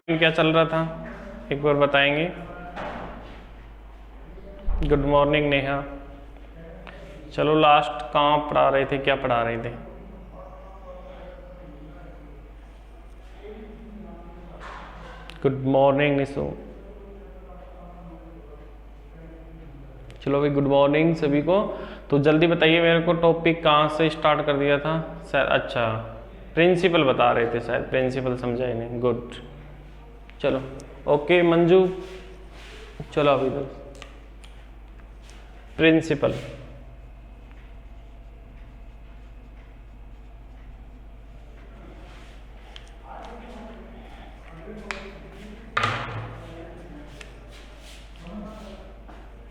क्या चल रहा था एक बार बताएंगे? Good morning Neha. चलो लास्ट कहाँ पढ़ा रहे थे, क्या पढ़ा रहे थे? Good morning Nishu. चलो भाई, गुड मॉर्निंग सभी को। तो जल्दी बताइए मेरे को, टॉपिक कहाँ से स्टार्ट कर दिया था शायद? अच्छा, प्रिंसिपल बता रहे थे शायद, प्रिंसिपल समझा ही नहीं। गुड, चलो ओके मंजू, चलो अभी इधर प्रिंसिपल।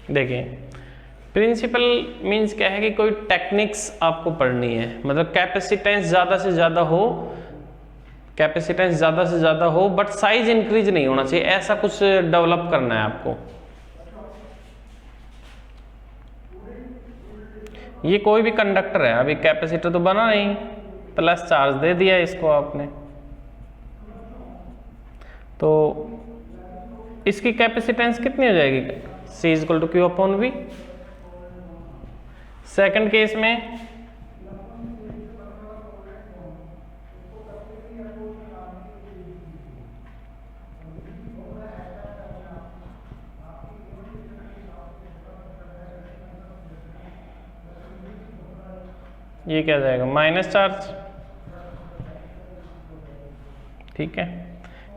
देखिए, प्रिंसिपल मीन्स क्या है कि कोई टेक्निक्स आपको पढ़नी है, मतलब कैपेसिटेंस ज़्यादा से ज़्यादा हो, कैपेसिटेंस ज़्यादा से ज़्यादा हो बट साइज इंक्रीज नहीं होना चाहिए, ऐसा कुछ डेवलप करना है आपको। ये कोई भी कंडक्टर है, अभी कैपेसिटर तो बना नहीं, प्लस चार्ज दे दिया इसको आपने, तो इसकी कैपेसिटेंस कितनी हो जाएगी? C equal to Q upon V. Second case में ये क्या जाएगा? माइनस चार्ज, ठीक है।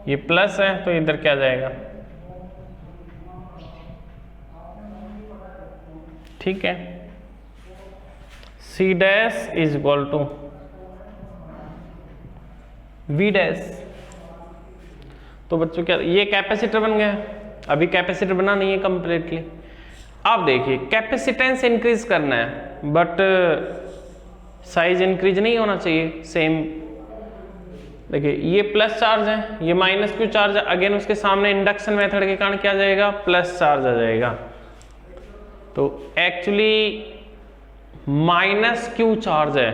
ये प्लस है तो इधर क्या जाएगा? ठीक है। C dash is equal to V dash. तो बच्चों क्या, ये कैपेसिटर बन गया। अभी कैपेसिटर बना नहीं है कंप्लीटली। आप देखिए, कैपेसिटेंस इंक्रीज करना है बट साइज इंक्रीज नहीं होना चाहिए सेम। देखिए, ये प्लस चार्ज है, ये माइनस क्यू चार्ज है, अगेन उसके सामने इंडक्शन मेथड के कारण क्या जाएगा? प्लस चार्ज आ जाएगा। तो एक्चुअली माइनस क्यू चार्ज है,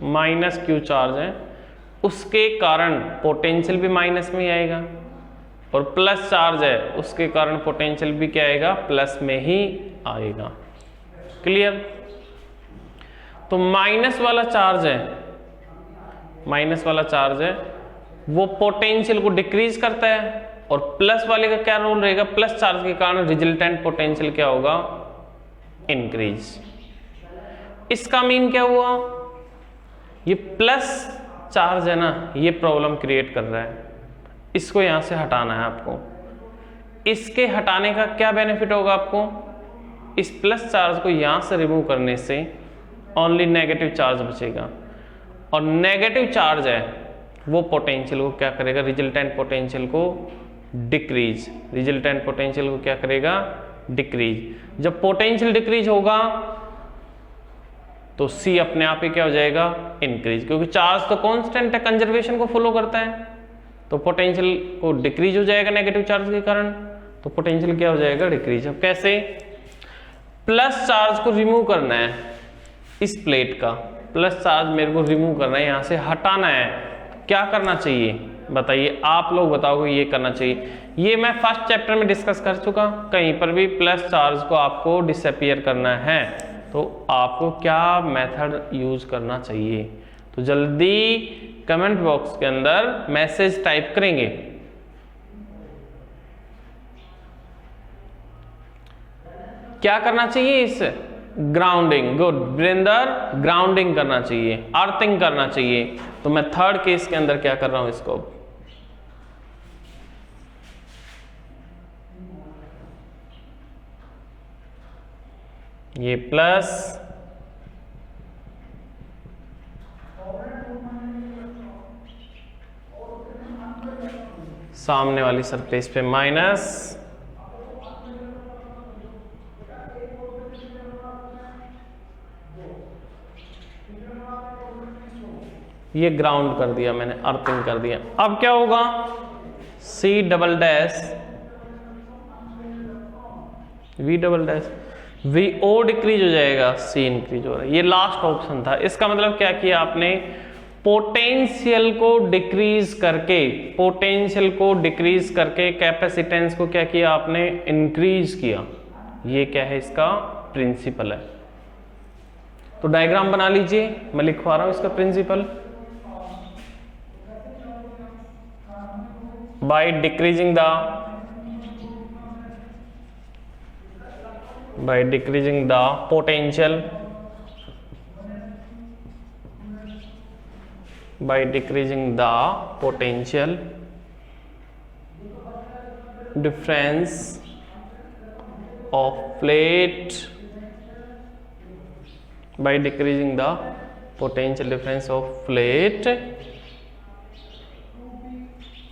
माइनस क्यू चार्ज है, उसके कारण पोटेंशियल भी माइनस में ही आएगा, और प्लस चार्ज है उसके कारण पोटेंशियल भी क्या आएगा? प्लस में ही आएगा। क्लियर? तो माइनस वाला चार्ज है, माइनस वाला चार्ज है वो पोटेंशियल को डिक्रीज करता है, और प्लस वाले का क्या रोल रहेगा? प्लस चार्ज के कारण रिजल्टेंट पोटेंशियल क्या होगा? इंक्रीज। इसका मीन क्या हुआ? ये प्लस चार्ज है ना, ये प्रॉब्लम क्रिएट कर रहा है, इसको यहां से हटाना है आपको। इसके हटाने का क्या बेनिफिट होगा आपको? इस प्लस चार्ज को यहां से रिमूव करने से ओनली नेगेटिव चार्ज बचेगा, और नेगेटिव चार्ज है वो पोटेंशियल को क्या करेगा? रिजल्टेंट पोटेंशियल को डिक्रीज, रिजल्टेंट पोटेंशियल को क्या करेगा? डिक्रीज। जब पोटेंशियल डिक्रीज होगा तो C अपने आप ही क्या हो जाएगा? इंक्रीज, क्योंकि चार्ज तो कांस्टेंट है, कंजर्वेशन को फॉलो करता है, तो पोटेंशियल को डिक्रीज हो जाएगा नेगेटिव चार्ज के कारण, तो पोटेंशियल क्या हो जाएगा? डिक्रीज। अब कैसे? प्लस चार्ज को रिमूव करना है, इस प्लेट का प्लस चार्ज मेरे को रिमूव करना है, यहां से हटाना है। क्या करना चाहिए बताइए? आप लोग बताओगे ये करना चाहिए। ये मैं फर्स्ट चैप्टर में डिस्कस कर चुका, कहीं पर भी प्लस चार्ज को आपको डिसअपीयर करना है तो आपको क्या मेथड यूज करना चाहिए? तो जल्दी कमेंट बॉक्स के अंदर मैसेज टाइप करेंगे। क्या करना चाहिए? इस ग्राउंडिंग। गुड वीरेंद्र, ग्राउंडिंग करना चाहिए, अर्थिंग करना चाहिए। तो मैं थर्ड केस के अंदर क्या कर रहा हूं? इसको ये प्लस, सामने वाली सरफेस पे माइनस, ये ग्राउंड कर दिया मैंने, अर्थिंग कर दिया। अब क्या होगा? C double dash V double dash, VO decrease हो जाएगा, C इंक्रीज हो रहा है। ये लास्ट ऑप्शन था। इसका मतलब क्या किया आपने? पोटेंशियल को डिक्रीज करके कैपेसिटेंस को क्या किया आपने, इंक्रीज किया। ये क्या है, इसका प्रिंसिपल है। तो डायग्राम बना लीजिए, मैं लिखवा रहा हूं इसका principle. By decreasing the potential, by decreasing the potential difference of plate, by decreasing the potential difference of plate,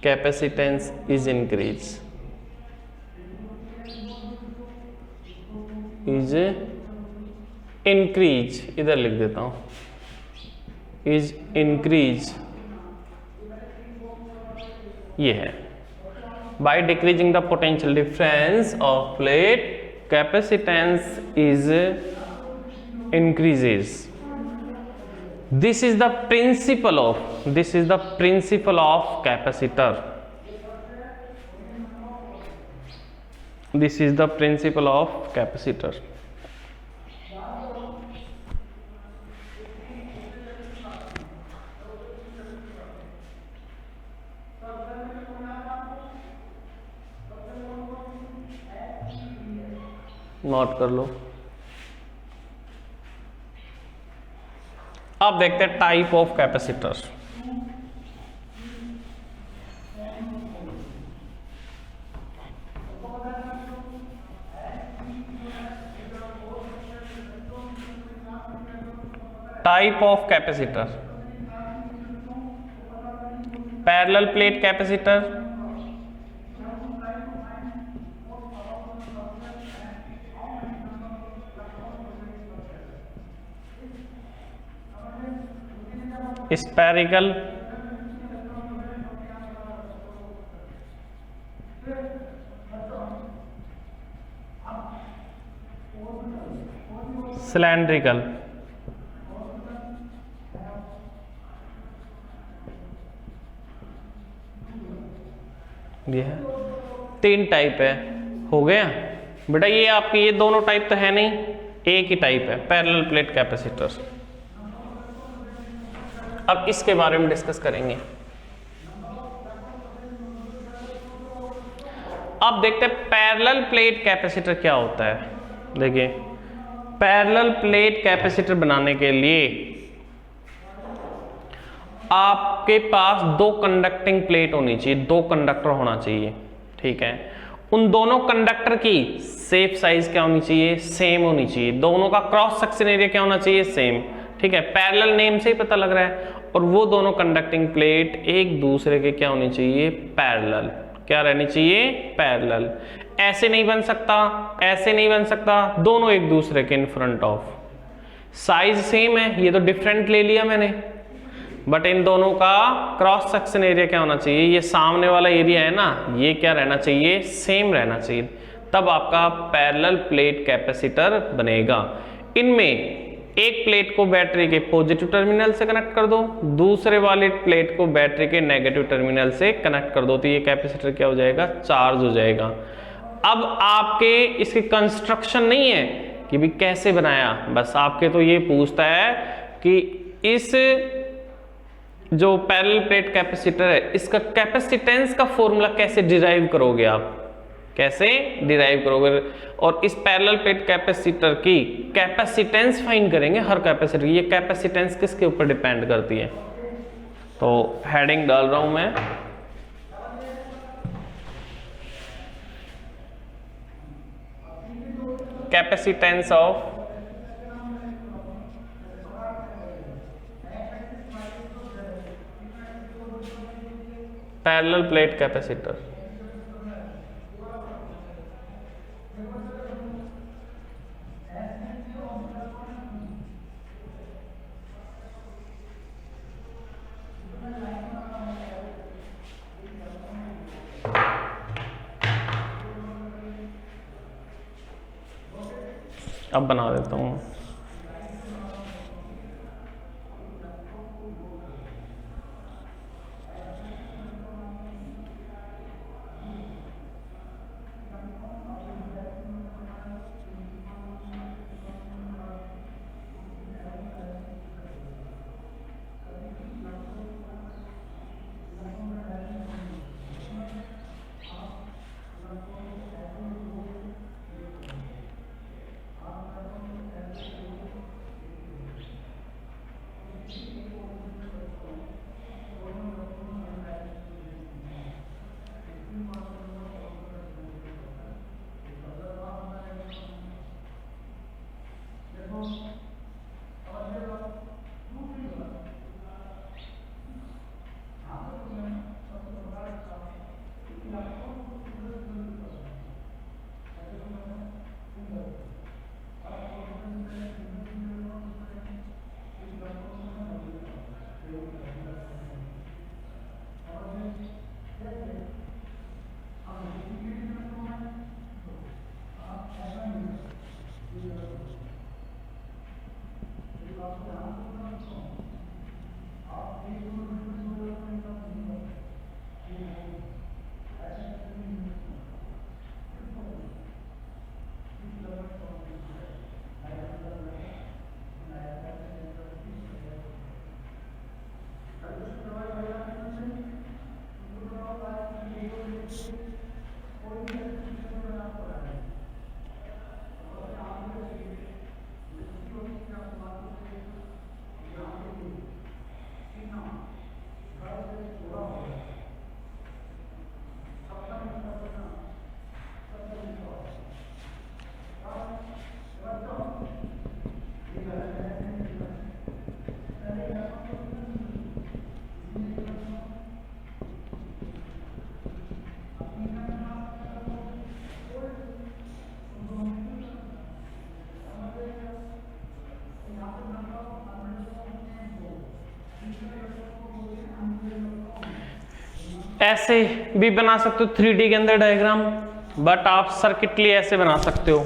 capacitance is increased, इधर लिख देता हूं, is increase, ये है। by decreasing the potential difference of plate, capacitance is increases. This is the principle of capacitor. This is the principle of capacitor. Note कर लो। अब देखते हैं type of capacitor. Type of capacitor, parallel plate capacitor, spherical, cylindrical. ये है, 3 type है। हो गया बेटा, ये आपके ये दोनों टाइप तो है नहीं, एक ही टाइप है पैरेलल प्लेट कैपेसिटर। अब इसके बारे में डिस्कस करेंगे। अब देखते हैं पैरेलल प्लेट कैपेसिटर क्या होता है। देखिए, पैरेलल प्लेट कैपेसिटर बनाने के लिए आपके पास 2 कंडक्टिंग प्लेट होनी चाहिए, 2 कंडक्टर होना चाहिए, ठीक है। उन दोनों कंडक्टर की शेप साइज क्या होनी चाहिए, सेम होनी चाहिए। दोनों का क्रॉस सेक्शन एरिया क्या होना चाहिए, सेम, ठीक है। पैरेलल नेम से ही पता लग रहा है। और वो दोनों कंडक्टिंग प्लेट एक दूसरे के क्या होनी चाहिए, पैरेलल। क्या रहनी चाहिए, पैरेलल। ऐसे नहीं बन सकता, ऐसे नहीं बन सकता, दोनों एक दूसरे के in front of. Size same है, ये तो डिफरेंट ले लिया मैंने, बट इन दोनों का क्रॉस सेक्शन एरिया क्या होना चाहिए, ये सामने वाला एरिया है ना, ये क्या रहना चाहिए, सेम रहना चाहिए। तब आपका पैरेलल प्लेट कैपेसिटर बनेगा। इनमें एक प्लेट को बैटरी के पॉजिटिव टर्मिनल से कनेक्ट कर दो, दूसरे वाले प्लेट को बैटरी के नेगेटिव टर्मिनल से कनेक्ट कर दो, तो ये कैपेसिटर क्या हो जाएगा, चार्ज हो जाएगा। अब आपके इसकी कंस्ट्रक्शन नहीं है कि भी कैसे बनाया, बस आपके तो ये पूछता है कि इस जो पैरेलल प्लेट कैपेसिटर है, इसका कैपेसिटेंस का फॉर्मूला कैसे डिराइव करोगे आप, कैसे डिराइव करोगे। और इस पैरेलल प्लेट कैपेसिटर की कैपेसिटेंस फाइंड करेंगे हर कैपेसिटर की। ये कैपेसिटेंस किसके ऊपर डिपेंड करती है, तो हेडिंग डाल रहा हूं मैं, capacitance of parallel plate capacitor. अब बना देता हूं। ऐसे भी बना सकते हो 3D के अंदर डायग्राम, बट आप सर्किटली ऐसे बना सकते हो।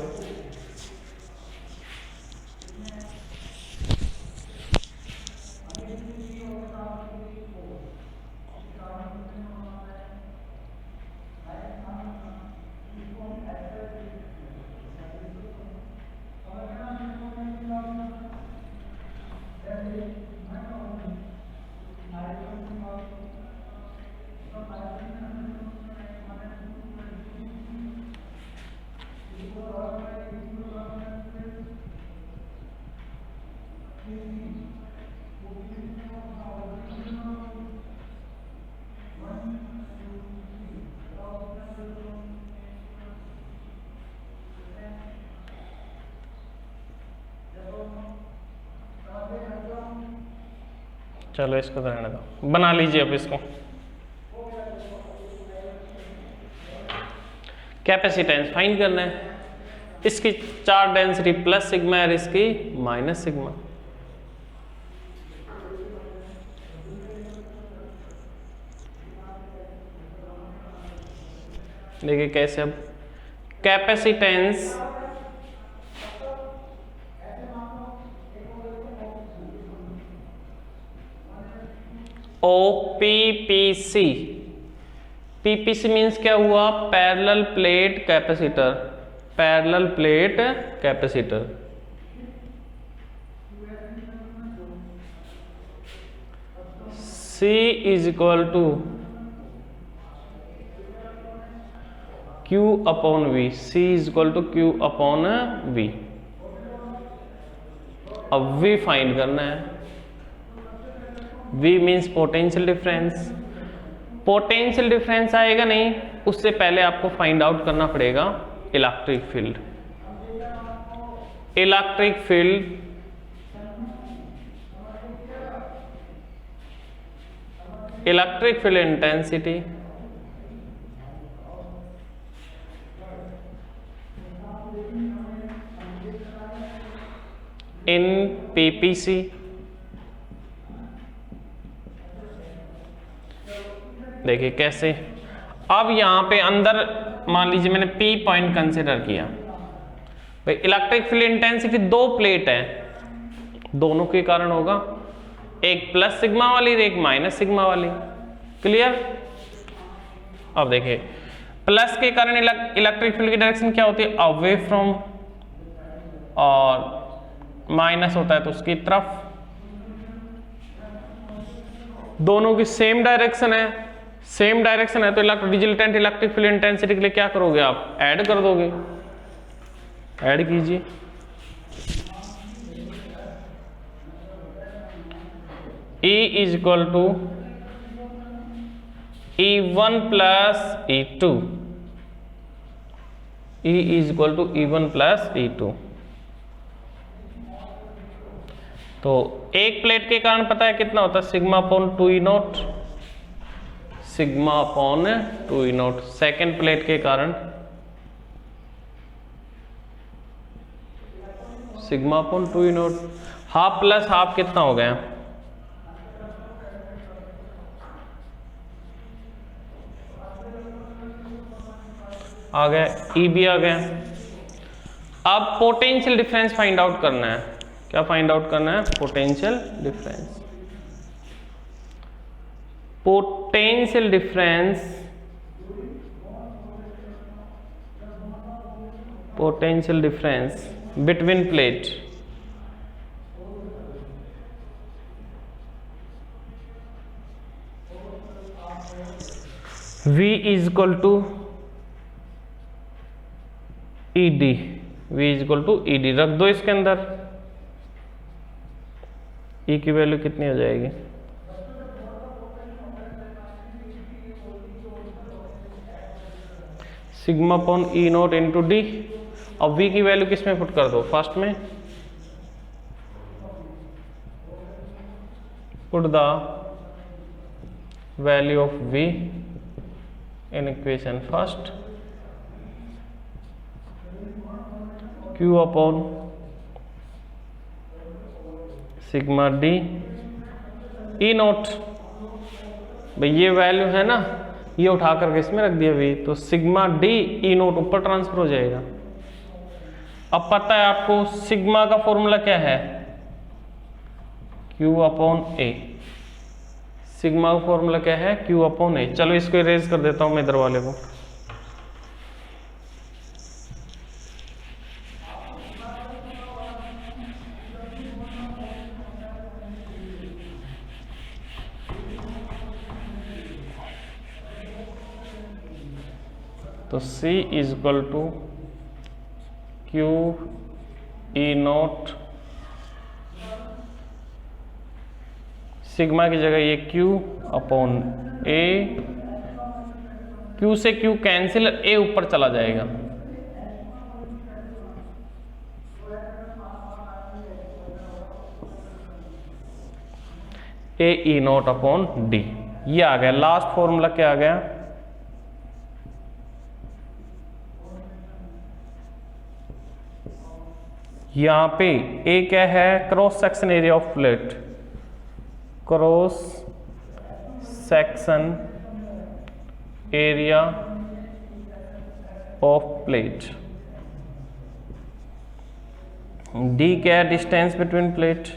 चलो इसको तो रहने दो, बना लीजिए अब इसको। कैपेसिटेंस फाइंड करना है, इसकी चार्ज डेंसिटी प्लस सिग्मा है, इसकी माइनस सिग्मा। देखिए कैसे, अब कैपेसिटेंस OPPC, PPC मीन्स क्या हुआ, parallel plate capacitor, parallel plate capacitor. C is equal to Q upon V, C is equal to Q upon V। अब V फाइंड करना है, V means potential difference. Potential difference आएगा नहीं, उससे पहले आपको फाइंड आउट करना पड़ेगा electric field. Electric field electric field intensity in PPC। देखिए कैसे, अब यहां पे अंदर मान लीजिए मैंने P पॉइंट कंसिडर किया, भाई इलेक्ट्रिक फील्ड इंटेंसिटी दो प्लेट है, दोनों के कारण होगा, एक प्लस सिग्मा वाली एक माइनस सिग्मा वाली। क्लियर। अब देखिए प्लस के कारण इलेक्ट्रिक फील्ड की डायरेक्शन क्या होती है, अवे फ्रॉम, और माइनस होता है तो उसकी तरफ। दोनों की सेम डायरेक्शन है, सेम डायरेक्शन है तो रिजल्टेंट इलेक्ट्रिक फील्ड इंटेंसिटी के लिए क्या करोगे आप, ऐड कर दोगे। ऐड कीजिए, E is equal to E1 plus E2, E is equal to E1 plus E2। तो एक प्लेट के कारण पता है कितना होता है, sigma upon 2E0, sigma upon 2E0। Second plate के कारण sigma upon 2E0। Half plus half कितना हो गया, आ गया, E भी आ गया। अब पोटेंशियल डिफरेंस फाइंड आउट करना है, क्या फाइंड आउट करना है, potential difference. Potential difference, potential difference between plate, V is equal to ED, V is equal to ED रख दो इसके अंदर। E की वैल्यू कितनी हो जाएगी? Sigma upon E not into D. अब V की वैल्यू किस में पुट कर दो? फर्स्ट में put the value of V in equation first, Q upon sigma D E not. भाई ये वैल्यू है ना, ये उठा करके इसमें रख दिया V, तो सिग्मा डी E नॉट ऊपर ट्रांसफर हो जाएगा। अब पता है आपको सिग्मा का फॉर्मूला क्या है? Q upon A। सिग्मा का फॉर्मूला क्या है? Q upon A। चलो इसको इरेज कर देता हूं मैं इधर वाले को। तो C is equal to Q E naught, sigma की जगह ये Q अपॉन A, Q से Q कैंसिल, A ऊपर चला जाएगा। A E naught upon D, ये आ गया। लास्ट फॉर्मूला क्या आ गया? यहां पे A क्या है? Cross section area of plate, cross section area of plate. D क्या है? Distance between plate.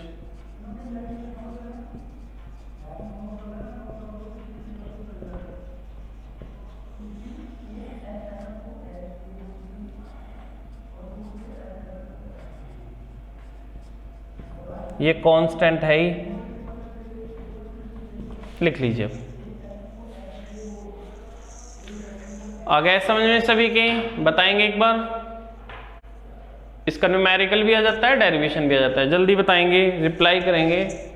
ये कांस्टेंट है ही, लिख लीजिए। आ गया समझ में सभी के? बताएंगे एक बार। इसका न्यूमेरिकल भी आ जाता है, डेरिवेशन भी आ जाता है। जल्दी बताएंगे, रिप्लाई करेंगे।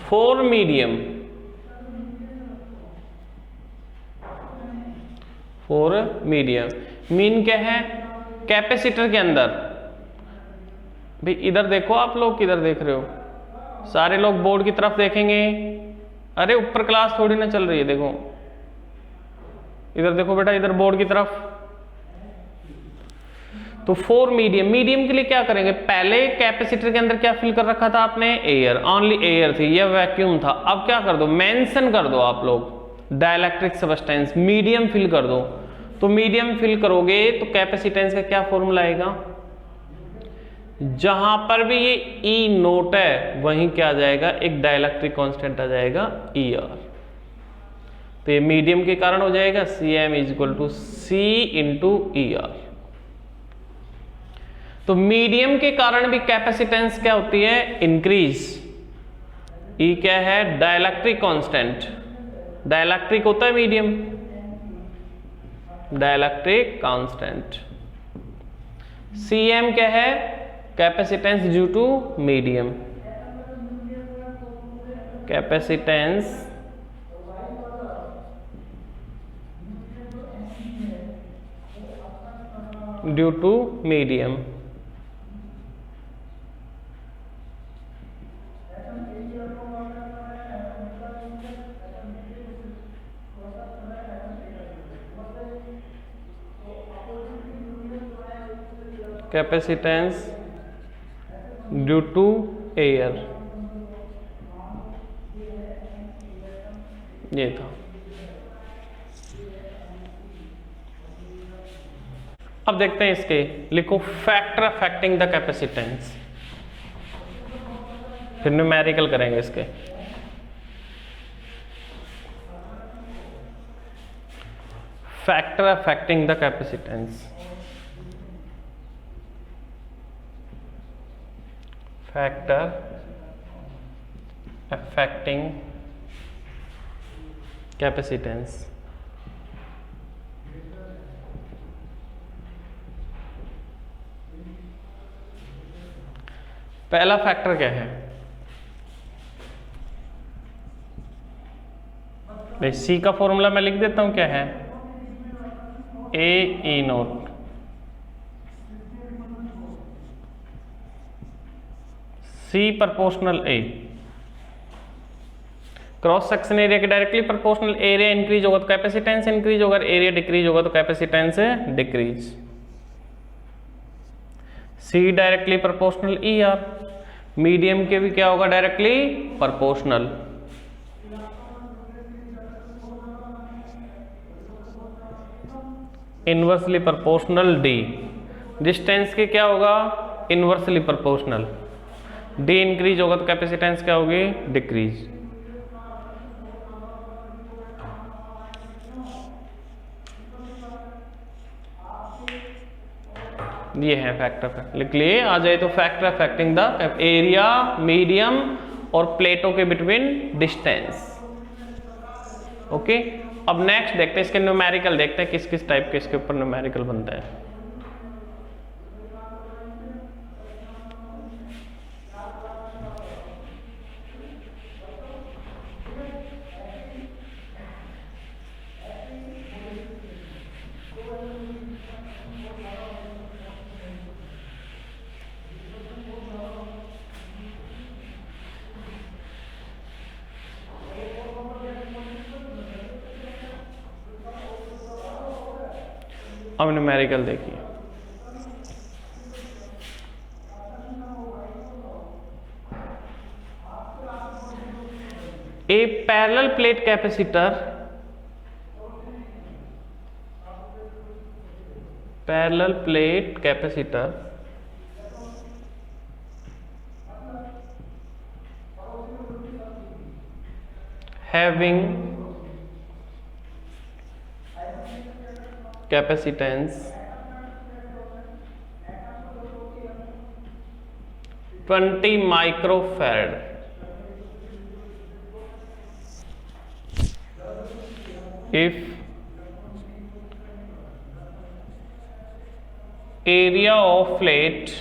For medium, for medium mean क्या है? कैपेसिटर के अंदर। भाई इधर देखो, आप लोग किधर देख रहे हो? सारे लोग बोर्ड की तरफ देखेंगे। अरे ऊपर क्लास थोड़ी ना चल रही है, देखो इधर देखो बेटा, इधर बोर्ड की तरफ। तो फॉर मीडियम, मीडियम के लिए क्या करेंगे? पहले कैपेसिटर के अंदर क्या फिल कर रखा था आपने? एयर, ओनली एयर थी, यह वैक्यूम था। अब क्या कर दो? मेंशन कर दो आप लोग डाइलेक्ट्रिक सब्सटेंस, मीडियम फिल कर दो। तो मीडियम फिल करोगे तो कैपेसिटेंस का क्या फॉर्मूला आएगा? जहां पर भी ये ई नोट है वहीं क्या आ जाएगा? एक डाइलेक्ट्रिक कांस्टेंट आ जाएगा ER। तो ये मीडियम के कारण हो जाएगा Cm is equal to C into ER। तो मीडियम के कारण भी कैपेसिटेंस क्या होती है? इंक्रीज। E क्या है? Dielectric constant. डाइलेक्ट्रिक होता है मीडियम, डाइलेक्ट्रिक कांस्टेंट। Cm क्या है? Capacitance due to medium, capacitance due to medium. Capacitance due to air, ये था। अब देखते हैं इसके, लिखो फैक्टर अफेक्टिंग द कैपेसिटेंस, फिर न्यूमेरिकल करेंगे इसके। factor affecting the capacitance. Factor affecting capacitance. पहला फैक्टर क्या है? सी का फॉर्मूला मैं लिख देता हूं, क्या है? A E naught C proportional A. Cross section area के डायरेक्टली प्रोपोर्शनल एरिया इंक्रीज होगा तो कैपेसिटेंस इंक्रीज होगा, एरिया डिक्रीज होगा तो capacitance decrease. C directly proportional E R, medium के भी क्या होगा? Directly proportional. Inversely proportional D. Distance के क्या होगा? Inversely proportional. डी इंक्रीज होगा तो कैपेसिटेंस क्या होगी? डिक्रीज। ये है फैक्टर, लिख लिए आ जाए तो factor affecting the area, medium और प्लेटों के बिटवीन डिस्टेंस। ओके, अब नेक्स्ट देखते हैं इसके न्यूमेरिकल, देखते हैं किस किस टाइप के इसके ऊपर न्यूमेरिकल बनता है। अब न्यूमेरिकल देखिए, a parallel plate capacitor, parallel plate capacitor having capacitance 20 microfarad, if area of plate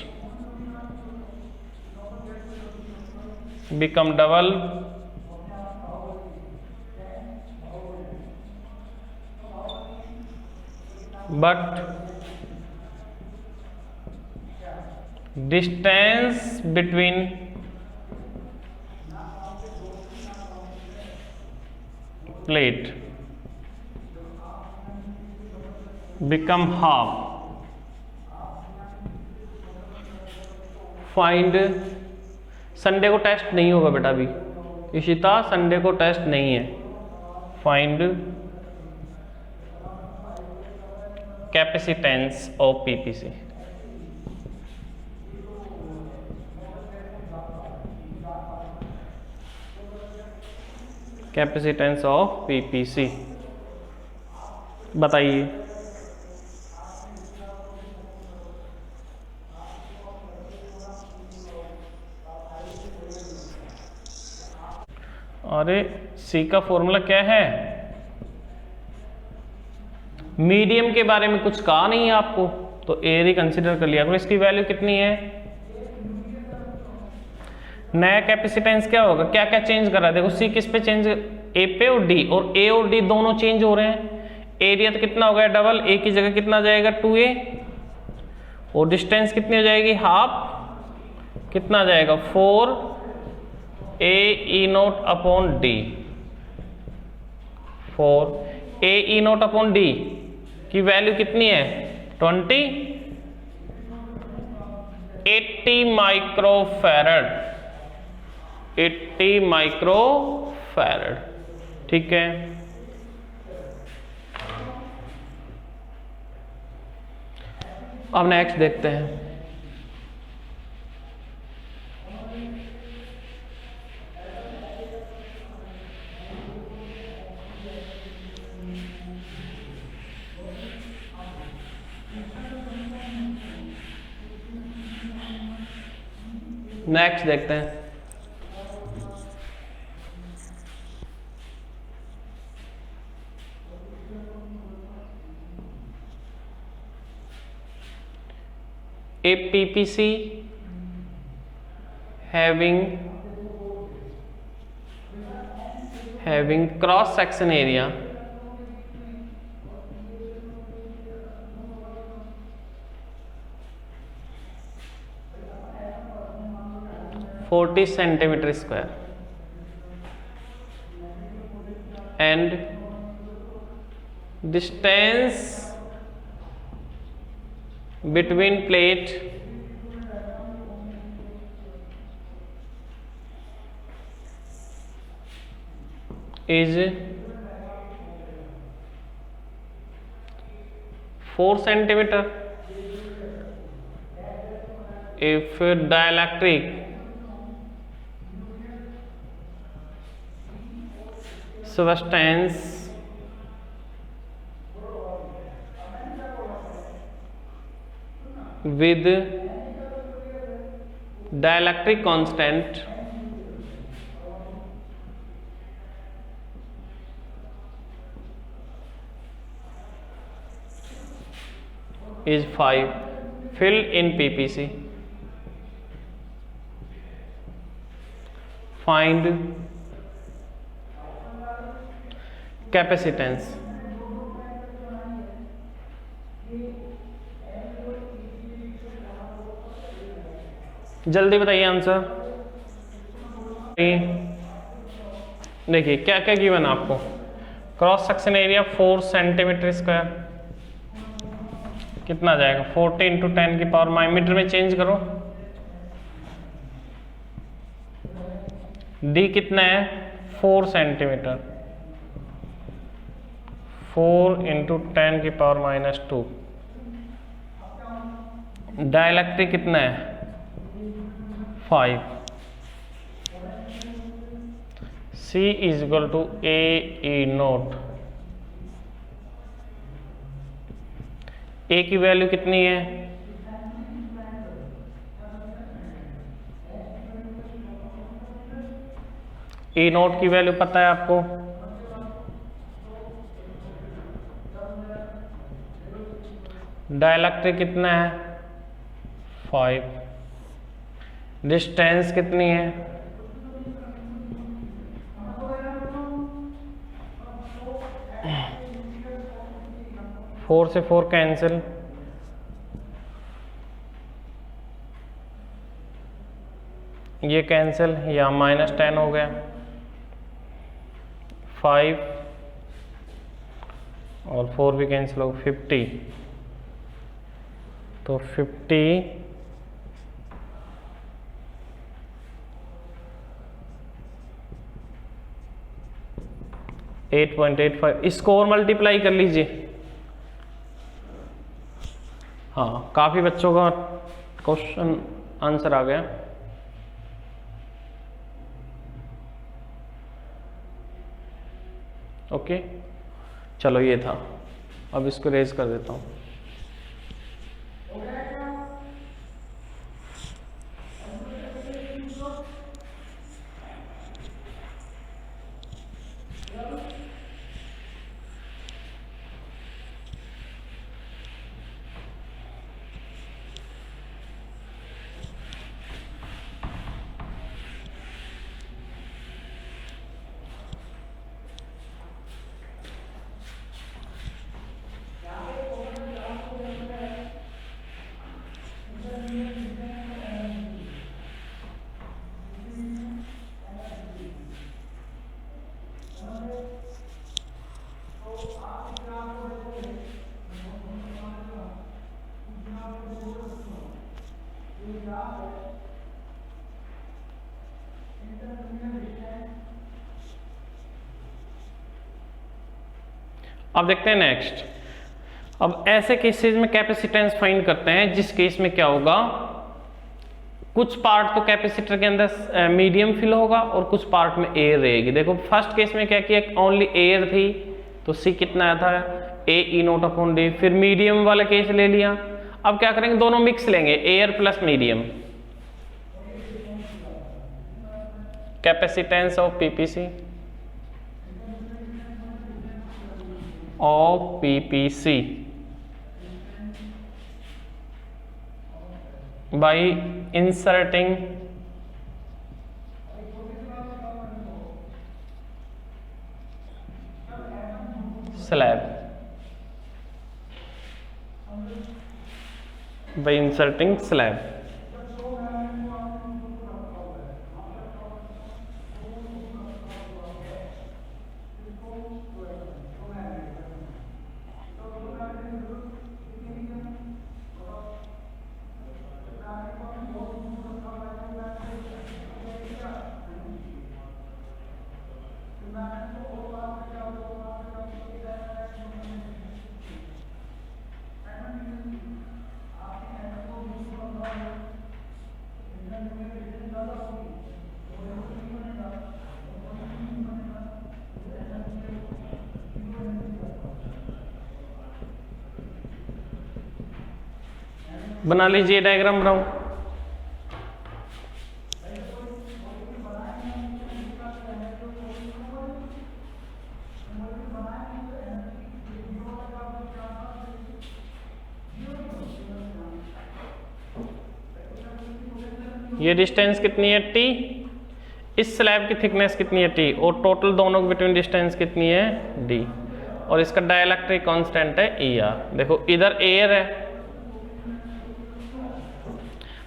become double but distance between plate become half, find, Sunday को टेस्ट नहीं होगा बेटा अभी, इशिता संडे को टेस्ट नहीं है, find capacitance of PPC. Capacitance of PPC बताइए। अरे सी का फॉर्मूला क्या है? मीडियम के बारे में कुछ कहा नहीं है आपको, तो एरिया कंसीडर कर लिया। इसकी वैल्यू कितनी है? नया कैपेसिटेंस क्या होगा? क्या क्या चेंज कर रहा है? देखो सी किस पे चेंज, ए पे और डी, और ए और डी दोनों चेंज हो रहे हैं। एरिया तो कितना हो गया? डबल। ए की जगह कितना जाएगा? 2a, और डिस्टेंस कितनी हो जाएगी? हाफ। कितना जाएगा? 4a ई नोट अपॉन डी। 4a ई नोट अपॉन डी की वैल्यू कितनी है? 20, 80 माइक्रोफैरड, 80 माइक्रोफैरड। ठीक है, अब नेक्स्ट देखते हैं। नेक्स्ट देखते हैं। A PPC having cross section area 40 centimeter square and distance between plate is 4 centimeter if dielectric substance with dielectric constant is 5. Fill in PPC. Find capacitance. जल्दी बताइए आंसर। देखिए क्या क्या गिवन आपको। Cross section area 4 centimetre square, कितना जाएगा 40 into 10 की power meter में चेंज करो। डी कितना है 4 सेंटीमीटर, 4 इंटू 10 की पावर -2। डाइलेक्ट्रिक कितना है 5। C is equal to AE0। A की वैल्यू कितनी है E0 की वैल्यू पता है आपको। डाइलेक्ट्रिक कितना है 5। डिस्टेंस कितनी है 4 से 4 कैंसिल, ये कैंसिल, या -10 हो गया। 5 और 4 भी कैंसिल हो, 50। तो 8.85। इसको और मल्टीप्लाई कर लीजिए। हाँ, काफी बच्चों का क्वेश्चन आंसर आ गया। ओके, चलो ये था। अब इसको रेज कर देता हूँ। अब देखते हैं नेक्स्ट। अब ऐसे केसेस में कैपेसिटेंस फाइंड करते हैं जिस केस में क्या होगा, कुछ पार्ट तो कैपेसिटर के अंदर मीडियम फिल होगा और कुछ पार्ट में एयर रहेगी। देखो फर्स्ट केस में क्या किया, ओनली एयर थी तो सी कितना आया था AE0/D। फिर मीडियम वाला केस ले लिया। अब क्या करेंगे, दोनों मिक्स लेंगे, air plus medium. Capacitance of PPC by inserting slab बना लीजिए, डायग्राम बनाओ। ये डिस्टेंस कितनी है t, इस स्लैब की थिकनेस कितनी है t, और टोटल दोनों के बिटवीन डिस्टेंस कितनी है d, और इसका डाइलेक्ट्रिक कांस्टेंट है ER। देखो इधर एयर है,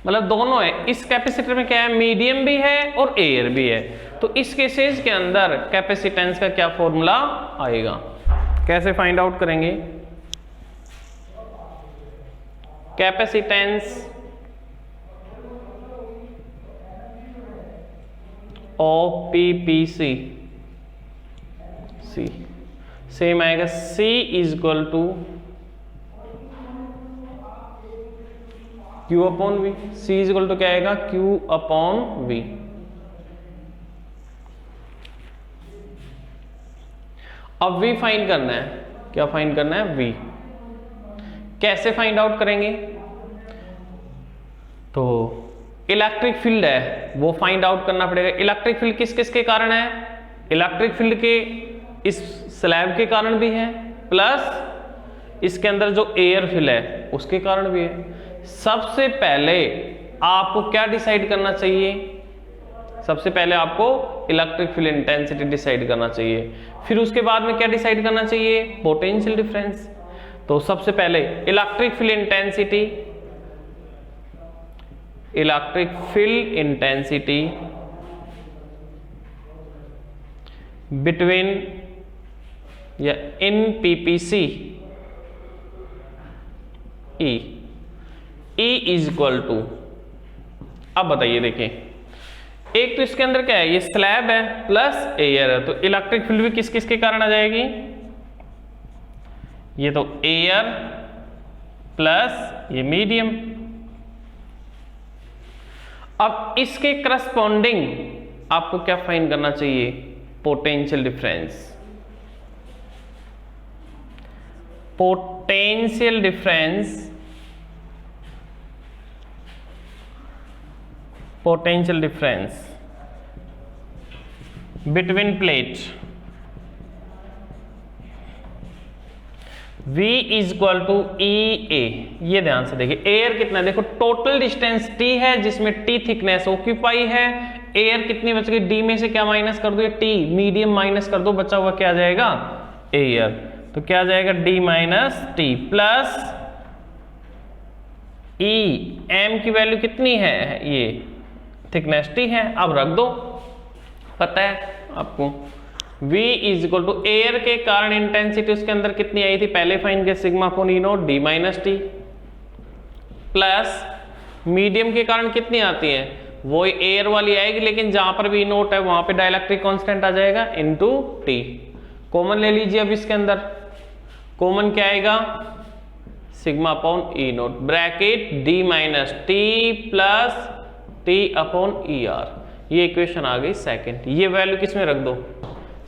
मतलब दोनों है। इस कैपेसिटर में क्या है, मीडियम भी है और एयर भी है। तो इस केसेस के अंदर कैपेसिटेंस का क्या फॉर्मूला आएगा, कैसे फाइंड आउट करेंगे? Capacitance of PPC C same आएगा, C is equal to Q upon V। C is equal to क्या आएगा, Q अपॉन V। अब V फाइंड करना है, क्या फाइंड करना है, V। कैसे फाइंड आउट करेंगे? तो इलेक्ट्रिक फील्ड है वो फाइंड आउट करना पड़ेगा। इलेक्ट्रिक फील्ड किस किस के कारण है? इलेक्ट्रिक फील्ड के इस स्लैब के कारण भी है, प्लस इसके अंदर जो एयर फील्ड है उसके कारण भी है। सबसे पहले आपको क्या डिसाइड करना चाहिए? सबसे पहले आपको इलेक्ट्रिक फील्ड इंटेंसिटी डिसाइड करना चाहिए, फिर उसके बाद में क्या डिसाइड करना चाहिए, पोटेंशियल डिफरेंस। तो सबसे पहले इलेक्ट्रिक फील्ड इंटेंसिटी बिटवीन या in PPC E is equal to, अब बताइए, देखिए एक तो इसके अंदर क्या है, ये स्लैब है प्लस एयर है, तो इलेक्ट्रिक फील्ड भी किस किस के कारण आ जाएगी, ये तो एयर प्लस ये मीडियम। अब इसके करस्पॉन्डिंग आपको क्या फाइंड करना चाहिए, potential difference. Potential difference between plate V is equal to EA। ये ध्यान से देखिए, एयर कितना है, देखो टोटल डिस्टेंस T है जिसमें T थिकनेस ऑक्यूपाई है, एयर कितनी बच गई, D में से क्या माइनस कर दो, ये T मीडियम माइनस कर दो, बचा हुआ क्या आ जाएगा, एयर। तो क्या आ जाएगा, D minus T plus E, M की वैल्यू कितनी है, ये थिकनेस T है, अब रख दो, पता है आपको। V is equal to air के कारण इंटेंसिटी उसके अंदर कितनी आई थी, पहले फाइंड किया, sigma upon E not D minus T, plus medium के कारण कितनी आती है, वो एयर वाली आएगी, लेकिन जहां पर भी नोट है वहां पे डाइलेक्ट्रिक कांस्टेंट आ जाएगा इनटू T। कॉमन ले लीजिए, अब इसके अंदर कॉमन क्या आएगा, sigma upon E naught, bracket D minus T plus T upon ER। ये इक्वेशन आ गई सेकंड। ये वैल्यू किस में रख दो,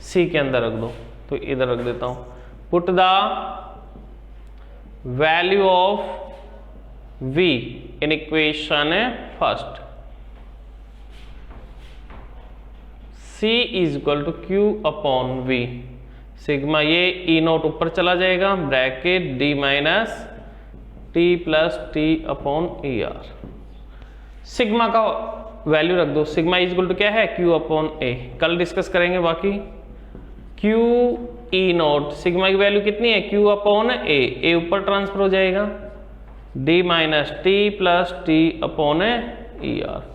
C के अंदर रख दो, तो इधर रख देता हूं, put the value of V in equation first. C is equal to Q upon V, sigma ये E नोट ऊपर चला जाएगा, bracket D minus T plus T upon E R. Sigma का वैल्यू रख दो, सिग्मा इज इक्वल टू क्या है, Q upon A, कल डिस्कस करेंगे बाकी। Q E नोट, सिग्मा की वैल्यू कितनी है, Q अपॉन A ऊपर ट्रांसफर हो जाएगा, D minus T plus T upon E are.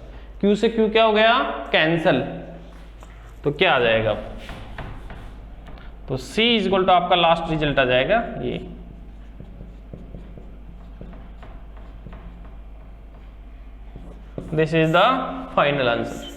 Q से Q क्या हो गया, कैंसल, तो क्या आ जाएगा, तो C इज इक्वल टू आपका लास्ट रिजल्ट आ जाएगा ये। This is the final answer.